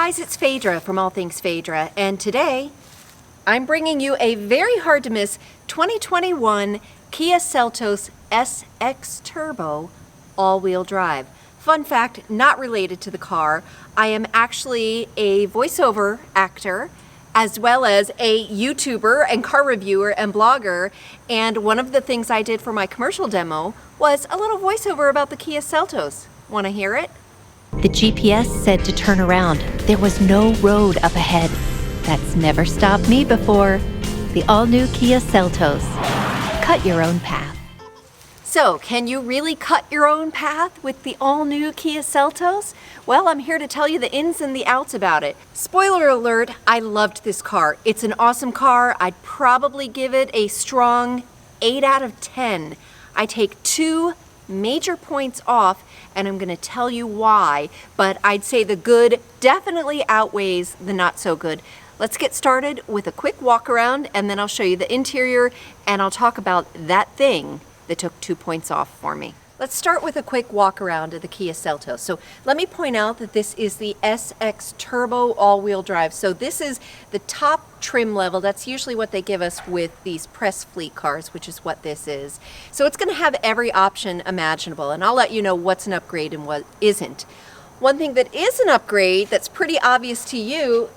guys, it's Fadra from All Things Fadra, and today I'm bringing you a very hard to miss 2021 Kia Seltos SX Turbo all-wheel drive. Fun fact, not related to the car, I am actually a voiceover actor as well as a YouTuber and car reviewer and blogger, and one of the things I did for my commercial demo was a little voiceover about the Kia Seltos. Want to hear it? The GPS said to turn around. There was no road up ahead. That's never stopped me before. The all-new Kia Seltos. Cut your own path. So, can you really cut your own path with the all-new Kia Seltos? Well, I'm here to tell you the ins and the outs about it. Spoiler alert, I loved this car. It's an awesome car. I'd probably give it a strong 8 out of 10. I take 2 major points off, and I'm going to tell you why, but I'd say the good definitely outweighs the not so good. Let's get started with a quick walk around, and then I'll show you the interior, and I'll talk about that thing that took 2 points off for me. Let's start with a quick walk around of the Kia Seltos. So let me point out that this is the SX Turbo all-wheel drive. So this is the top trim level. That's usually what they give us with these press fleet cars, which is what this is. So it's going to have every option imaginable, and I'll let you know what's an upgrade and what isn't. One thing that is an upgrade that's pretty obvious to you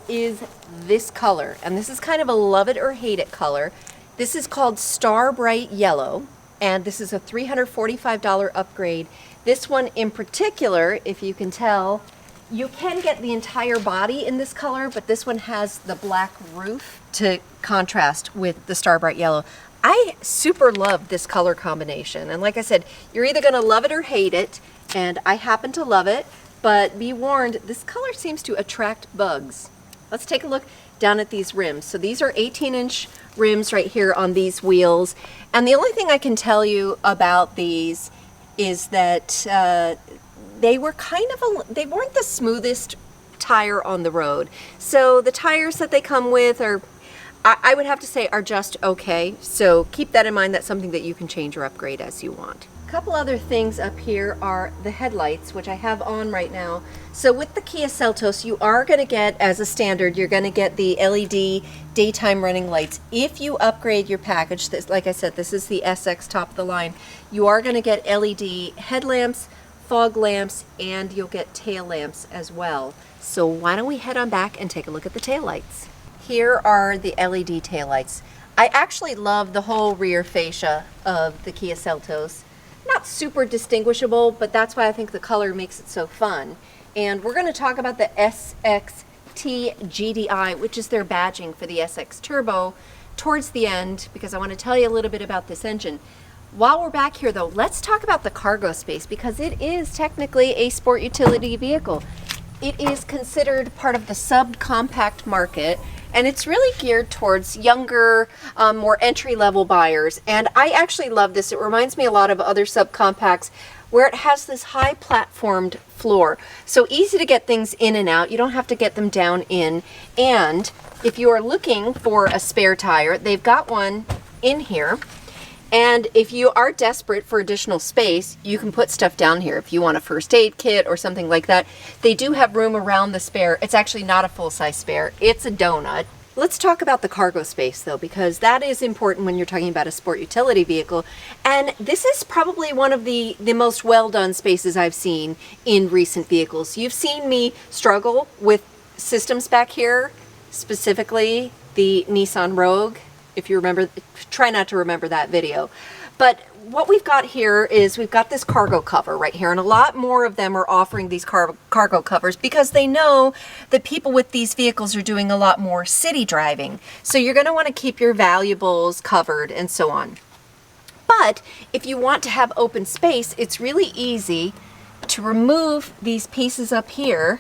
is this color, and this is kind of a love it or hate it color. This is called Starbright Yellow, and this is a $345 upgrade. This one in particular, if you can tell, you can get the entire body in this color, but this one has the black roof to contrast with the Starbright Yellow. I super love this color combination, and like I said, you're either gonna love it or hate it, and I happen to love it, but be warned, this color seems to attract bugs. Let's take a look down at these rims. So these are 18-inch rims right here on these wheels. And the only thing I can tell you about these is that they weren't the smoothest tire on the road. So the tires that they come with are, I would have to say, are just okay. So keep that in mind. That's something that you can change or upgrade as you want. A couple other things up here are the headlights, which I have on right now. So with the Kia Seltos, you are going to get, as a standard, you're going to get the LED daytime running lights. If you upgrade your package, this, like I said, this is the SX top of the line, you are going to get LED headlamps, fog lamps, and you'll get tail lamps as well. So why don't we head on back and take a look at the tail lights. Here are the LED tail lights. I actually love the whole rear fascia of the Kia Seltos. Not super distinguishable, but that's why I think the color makes it so fun. And we're going to talk about the SXT GDI, which is their badging for the SX Turbo, towards the end, because I want to tell you a little bit about this engine. While we're back here though, let's talk about the cargo space, because it is technically a sport utility vehicle. It is considered part of the subcompact market, and it's really geared towards younger, more entry-level buyers. And I actually love this. It reminds me a lot of other subcompacts where it has this high platformed floor. So easy to get things in and out. You don't have to get them down in. And if you are looking for a spare tire, they've got one in here. And if you are desperate for additional space, you can put stuff down here. If you want a first aid kit or something like that, they do have room around the spare. It's actually not a full-size spare. It's a donut. Let's talk about the cargo space though, because that is important when you're talking about a sport utility vehicle. And this is probably one of the most well-done spaces I've seen in recent vehicles. You've seen me struggle with systems back here, specifically the Nissan Rogue. If you remember, try not to remember that video. But what we've got here is we've got this cargo cover right here, and a lot more of them are offering these cargo covers because they know that people with these vehicles are doing a lot more city driving. So you're going to want to keep your valuables covered and so on. But if you want to have open space, it's really easy to remove these pieces up here,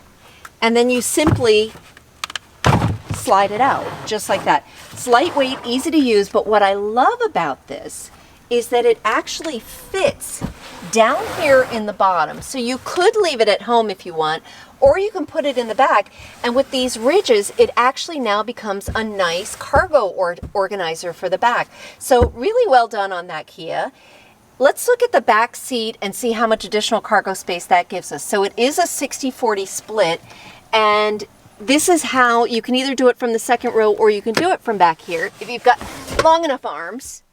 and then you simply slide it out just like that. It's lightweight, easy to use, but what I love about this is that it actually fits down here in the bottom. So you could leave it at home if you want, or you can put it in the back, and with these ridges it actually now becomes a nice cargo organizer for the back. So really well done on that, Kia. Let's look at the back seat and see how much additional cargo space that gives us. So it is a 60-40 split, And this is how you can either do it from the second row or you can do it from back here. If you've got long enough arms,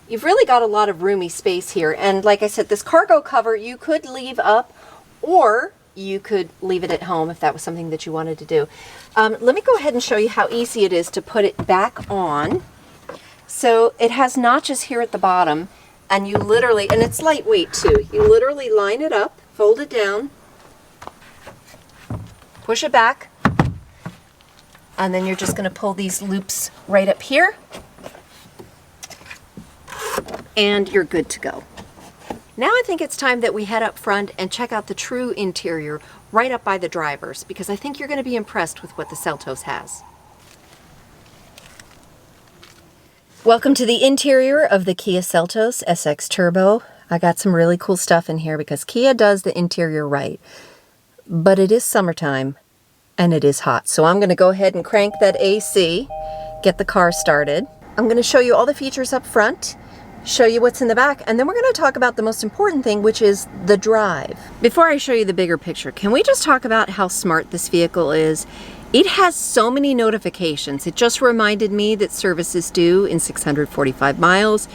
you've really got a lot of roomy space here. And like I said, this cargo cover you could leave up, or you could leave it at home if that was something that you wanted to do. Let me go ahead and show you how easy it is to put it back on. So it has notches here at the bottom, and you literally, and it's lightweight too, you literally line it up, fold it down, push it back, and then you're just going to pull these loops right up here, and you're good to go. Now I think it's time that we head up front and check out the true interior right up by the drivers, because I think you're going to be impressed with what the Seltos has. Welcome to the interior of the Kia Seltos SX Turbo. I got some really cool stuff in here because Kia does the interior right. But it is summertime and it is hot. So I'm going to go ahead and crank that AC, get the car started. I'm going to show you all the features up front, show you what's in the back, and then we're going to talk about the most important thing, which is the drive. Before I show you the bigger picture, can we just talk about how smart this vehicle is? It has so many notifications. It just reminded me that service is due in 645 miles.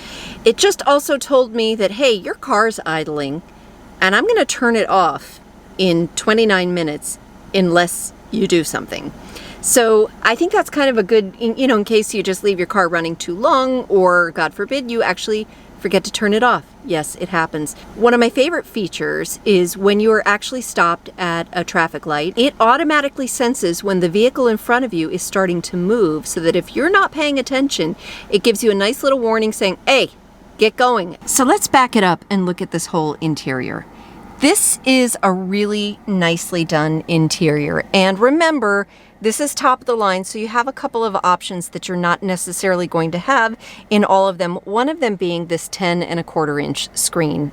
It just also told me that, hey, your car's idling, and I'm going to turn it off in 29 minutes unless you do something. So I think that's kind of a good, you know, in case you just leave your car running too long, or God forbid you actually forget to turn it off. Yes, it happens. One of my favorite features is when you are actually stopped at a traffic light, it automatically senses when the vehicle in front of you is starting to move, so that if you're not paying attention, it gives you a nice little warning saying, hey, get going. So let's back it up and look at this whole interior. This is a really nicely done interior. And remember, this is top of the line, so you have a couple of options that you're not necessarily going to have in all of them. One of them being this 10.25-inch screen.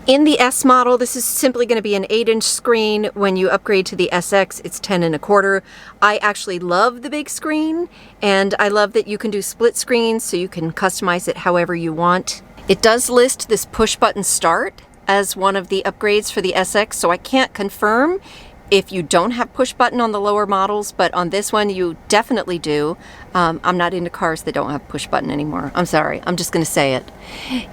In the S model, this is simply going to be an 8-inch screen. When you upgrade to the SX, it's 10.25. I actually love the big screen, and I love that you can do split screens, so you can customize it however you want. It does list this push-button start as one of the upgrades for the SX, so I can't confirm if you don't have push button on the lower models, but on this one you definitely do. I'm not into cars that don't have push button anymore. I'm sorry, I'm just gonna say it.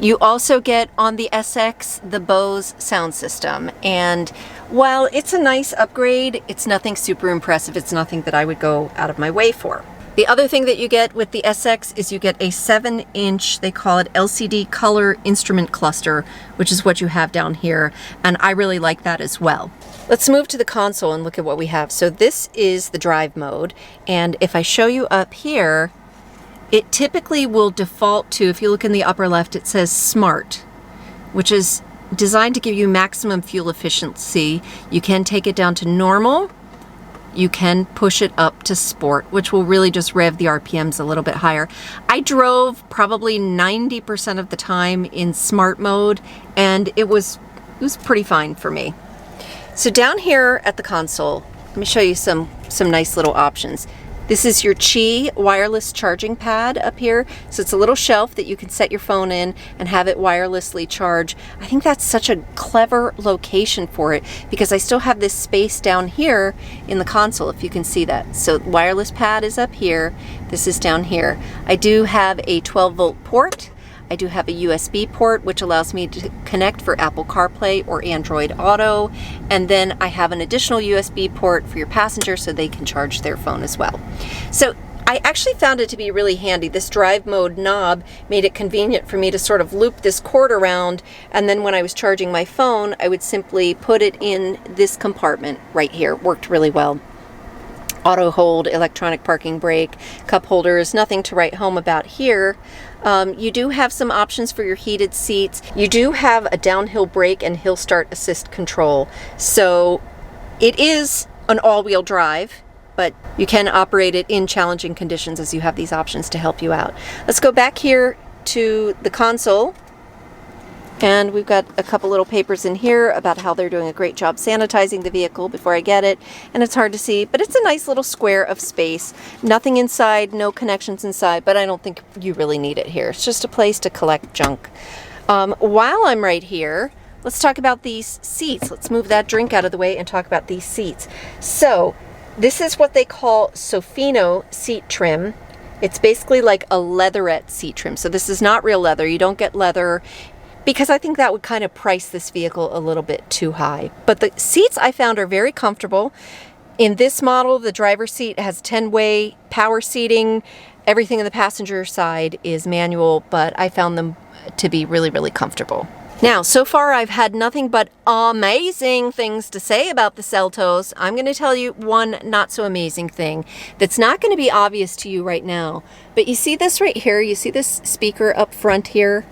You also get on the SX the Bose sound system, and while it's a nice upgrade, it's nothing super impressive. It's nothing that I would go out of my way for. The other thing that you get with the SX is you get a 7-inch, they call it LCD color instrument cluster, which is what you have down here, and I really like that as well. Let's move to the console and look at what we have. So this is the drive mode, and if I show you up here, it typically will default to, if you look in the upper left, it says Smart, which is designed to give you maximum fuel efficiency. You can take it down to normal. You can push it up to sport, which will really just rev the RPMs a little bit higher. I drove probably 90% of the time in smart mode, and it was pretty fine for me. So down here at the console, let me show you some nice little options. This is your Qi wireless charging pad up here. So it's a little shelf that you can set your phone in and have it wirelessly charge. I think that's such a clever location for it, because I still have this space down here in the console, if you can see that. So wireless pad is up here. This is down here. I do have a 12-volt port. I do have a USB port, which allows me to connect for Apple CarPlay or Android Auto. And then I have an additional USB port for your passenger so they can charge their phone as well. So I actually found it to be really handy. This drive mode knob made it convenient for me to sort of loop this cord around, and then when I was charging my phone, I would simply put it in this compartment right here. It worked really well. Auto hold, electronic parking brake, cup holders, nothing to write home about here. You do have some options for your heated seats. You do have a downhill brake and hill start assist control. So it is an all-wheel drive, but you can operate it in challenging conditions as you have these options to help you out. Let's go back here to the console. And we've got a couple little papers in here about how they're doing a great job sanitizing the vehicle before I get it. And it's hard to see, but it's a nice little square of space. Nothing inside, no connections inside, but I don't think you really need it here. It's just a place to collect junk. While I'm right here, let's talk about these seats. Let's move that drink out of the way and talk about these seats. So this is what they call Sofino seat trim. It's basically like a leatherette seat trim. So this is not real leather. You don't get leather, because I think that would kind of price this vehicle a little bit too high. But the seats I found are very comfortable. In this model, the driver's seat has 10-way power seating. Everything in the passenger side is manual, but I found them to be really, really comfortable. Now, so far I've had nothing but amazing things to say about the Seltos. I'm going to tell you one not so amazing thing that's not going to be obvious to you right now. But you see this right here? You see this speaker up front here?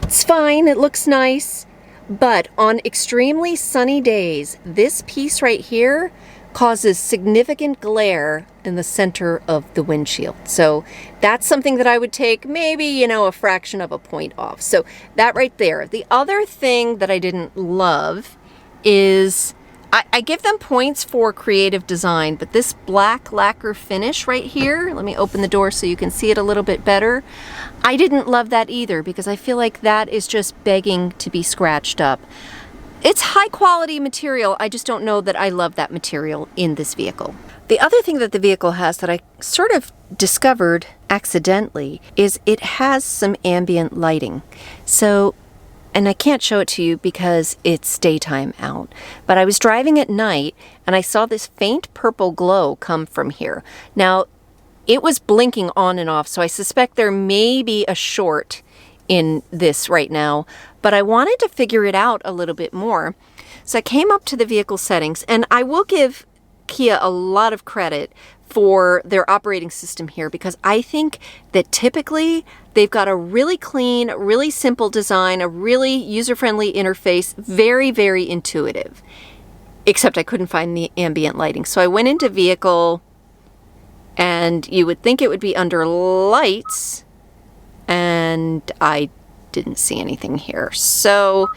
It's fine, it looks nice, but on extremely sunny days, this piece right here causes significant glare in the center of the windshield. So that's something that I would take maybe, a fraction of a point off. So that right there. The other thing that I didn't love is I give them points for creative design, but this black lacquer finish right here, let me open the door so you can see it a little bit better. I didn't love that either, because I feel like that is just begging to be scratched up. It's high quality material. I just don't know that I love that material in this vehicle. The other thing that the vehicle has that I sort of discovered accidentally is it has some ambient lighting. So, and I can't show it to you because it's daytime out, but I was driving at night and I saw this faint purple glow come from here. Now, it was blinking on and off, so I suspect there may be a short in this right now, but I wanted to figure it out a little bit more. So I came up to the vehicle settings, and I will give Kia a lot of credit for their operating system here, because I think that typically they've got a really clean, really simple design, a really user-friendly interface, very, very intuitive. Except I couldn't find the ambient lighting. So I went into vehicle, and you would think it would be under lights, and I didn't see anything here. So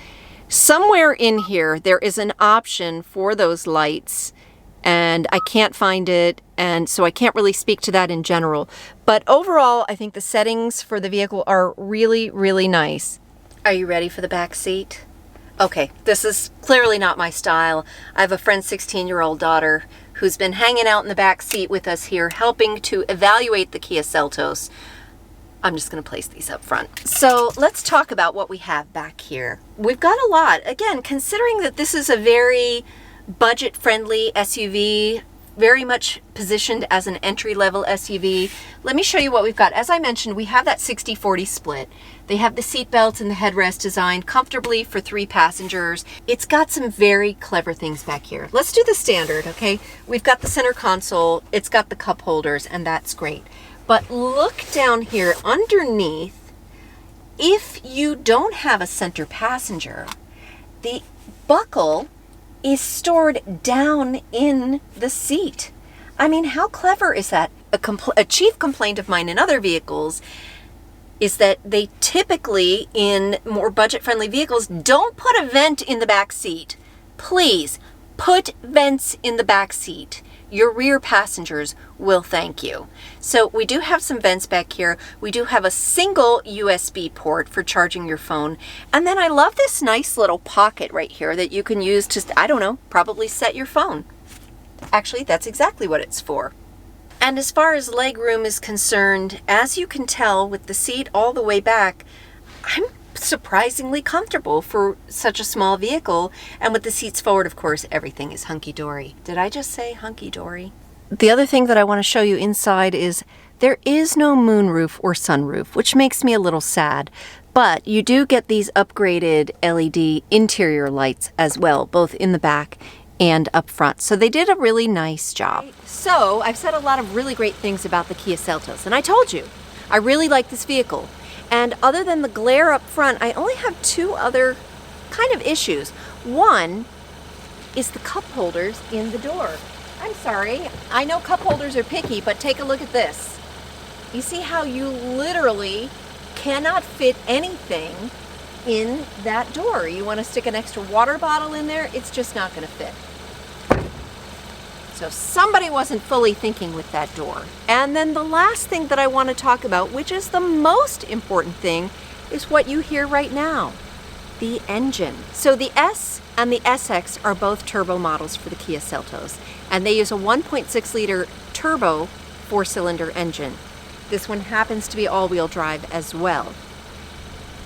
somewhere in here there is an option for those lights, and I can't find it, and so I can't really speak to that in general. But overall, I think the settings for the vehicle are really, really nice. Are you ready for the back seat? Okay, this is clearly not my style. I have a friend's 16-year-old daughter who's been hanging out in the back seat with us here, helping to evaluate the Kia Seltos. I'm just going to place these up front. So let's talk about what we have back here. We've got a lot. Again, considering that this is a very budget-friendly SUV, very much positioned as an entry-level SUV, let me show you what we've got. As I mentioned, we have that 60-40 split. They have the seat belts and the headrest designed comfortably for 3 passengers. It's got some very clever things back here. Let's do the standard, okay? We've got the center console, it's got the cup holders, and that's great. But look down here underneath. If you don't have a center passenger, the buckle is stored down in the seat. I mean, how clever is that? A chief complaint of mine in other vehicles is that they typically, in more budget-friendly vehicles, don't put a vent in the back seat. Please, put vents in the back seat. Your rear passengers will thank you. So we do have some vents back here. We do have a single USB port for charging your phone. And then I love this nice little pocket right here that you can use to, I don't know, probably set your phone. Actually, that's exactly what it's for. And as far as leg room is concerned, as you can tell with the seat all the way back, I'm surprisingly comfortable for such a small vehicle. And with the seats forward, of course, everything is hunky-dory. Did I just say hunky-dory? The other thing that I want to show you inside is there is no moonroof or sunroof, which makes me a little sad. But you do get these upgraded LED interior lights as well, both in the back and up front. So they did a really nice job. So I've said a lot of really great things about the Kia Seltos, and I told you, I really like this vehicle. And other than the glare up front, I only have 2 other kind of issues. One is the cup holders in the door. I'm sorry, I know cup holders are picky, but take a look at this. You see how you literally cannot fit anything in that door. You want to stick an extra water bottle in there, it's just not going to fit. So somebody wasn't fully thinking with that door. And then the last thing that I want to talk about, which is the most important thing, is what you hear right now. the engine. So the S and the SX are both turbo models for the Kia Seltos, and they use a 1.6 liter turbo 4-cylinder engine. This one happens to be all-wheel drive as well.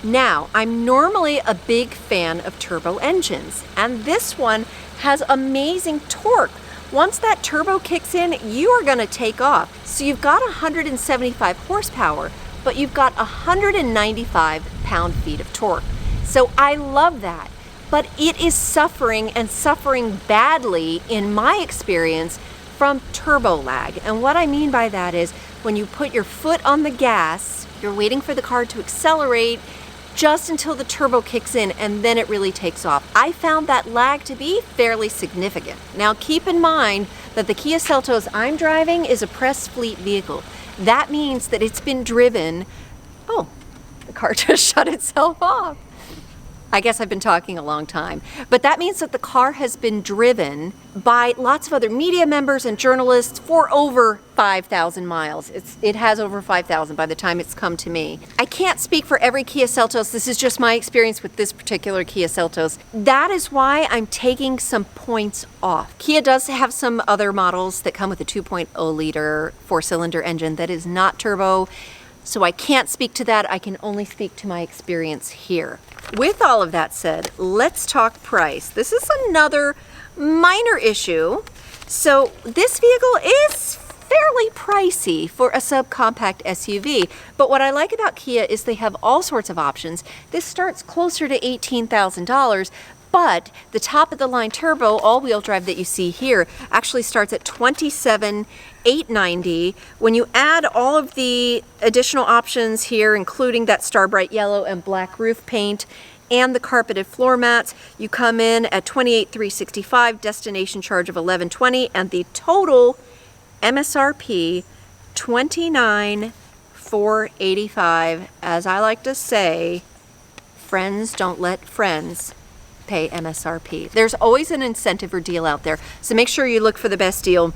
Now, I'm normally a big fan of turbo engines, and this one has amazing torque. Once that turbo kicks in, you are going to take off. So you've got 175 horsepower, but you've got 195 pound-feet of torque. So I love that, but it is suffering, and suffering badly in my experience, from turbo lag. And what I mean by that is when you put your foot on the gas, you're waiting for the car to accelerate just until the turbo kicks in, and then it really takes off. I found that lag to be fairly significant. Now keep in mind that the Kia Seltos I'm driving is a press fleet vehicle. That means that it's been driven, oh, the car just shut itself off. I guess I've been talking a long time. But that means that the car has been driven by lots of other media members and journalists for over 5,000 miles. It has over 5,000 by the time it's come to me. I can't speak for every Kia Seltos. This is just my experience with this particular Kia Seltos. That is why I'm taking some points off. Kia does have some other models that come with a 2.0 liter 4-cylinder engine that is not turbo. So I can't speak to that. I can only speak to my experience here. With all of that said, let's talk price. This is another minor issue. So this vehicle is fairly pricey for a subcompact SUV, but what I like about Kia is they have all sorts of options. This starts closer to $18,000, but the top of the line turbo all-wheel drive that you see here actually starts at $27,890. When you add all of the additional options here, including that Starbright Yellow and black roof paint and the carpeted floor mats, you come in at $28,365, destination charge of $1120, and the total MSRP $29,485. As I like to say, friends don't let friends pay MSRP. There's always an incentive or deal out there, so make sure you look for the best deal.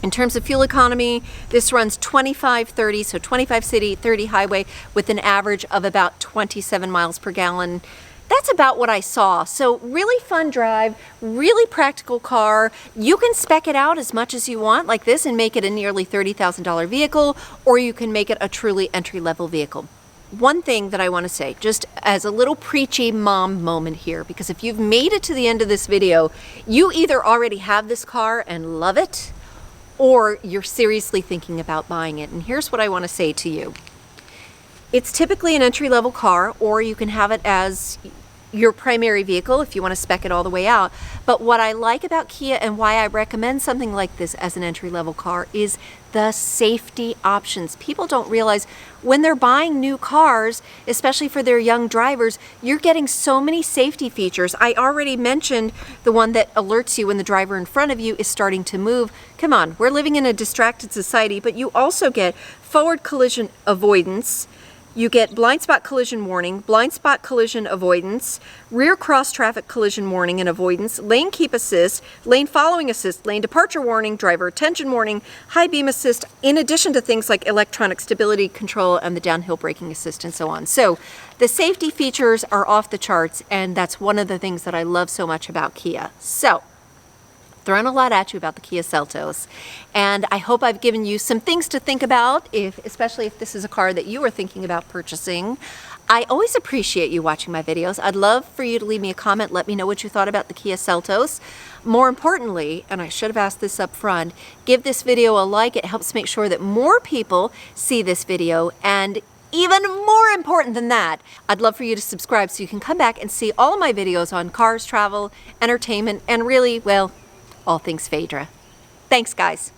In terms of fuel economy, this runs 25-30, so 25 city, 30 highway, with an average of about 27 miles per gallon. That's about what I saw. So really fun drive, really practical car. You can spec it out as much as you want like this and make it a nearly $30,000 vehicle, or you can make it a truly entry-level vehicle. One thing that I want to say, just as a little preachy mom moment here, because if you've made it to the end of this video, you either already have this car and love it, or you're seriously thinking about buying it. And here's what I want to say to you. It's typically an entry-level car, or you can have it as your primary vehicle if you want to spec it all the way out. But what I like about Kia and why I recommend something like this as an entry-level car is the safety options. People don't realize when they're buying new cars, especially for their young drivers, you're getting so many safety features. I already mentioned the one that alerts you when the driver in front of you is starting to move. Come on, we're living in a distracted society, but you also get forward collision avoidance. You get blind spot collision warning, blind spot collision avoidance, rear cross traffic collision warning and avoidance, lane keep assist, lane following assist, lane departure warning, driver attention warning, high beam assist, in addition to things like electronic stability control and the downhill braking assist and so on. So the safety features are off the charts, and that's one of the things that I love so much about Kia. So thrown a lot at you about the Kia Seltos, and I hope I've given you some things to think about, especially if this is a car that you are thinking about purchasing. I always appreciate you watching my videos. I'd love for you to leave me a comment, let me know what you thought about the Kia Seltos. More importantly, and I should have asked this up front, give this video a like. It helps make sure that more people see this video, and even more important than that, I'd love for you to subscribe so you can come back and see all of my videos on cars, travel, entertainment, and really, well, all things Fadra. Thanks, guys.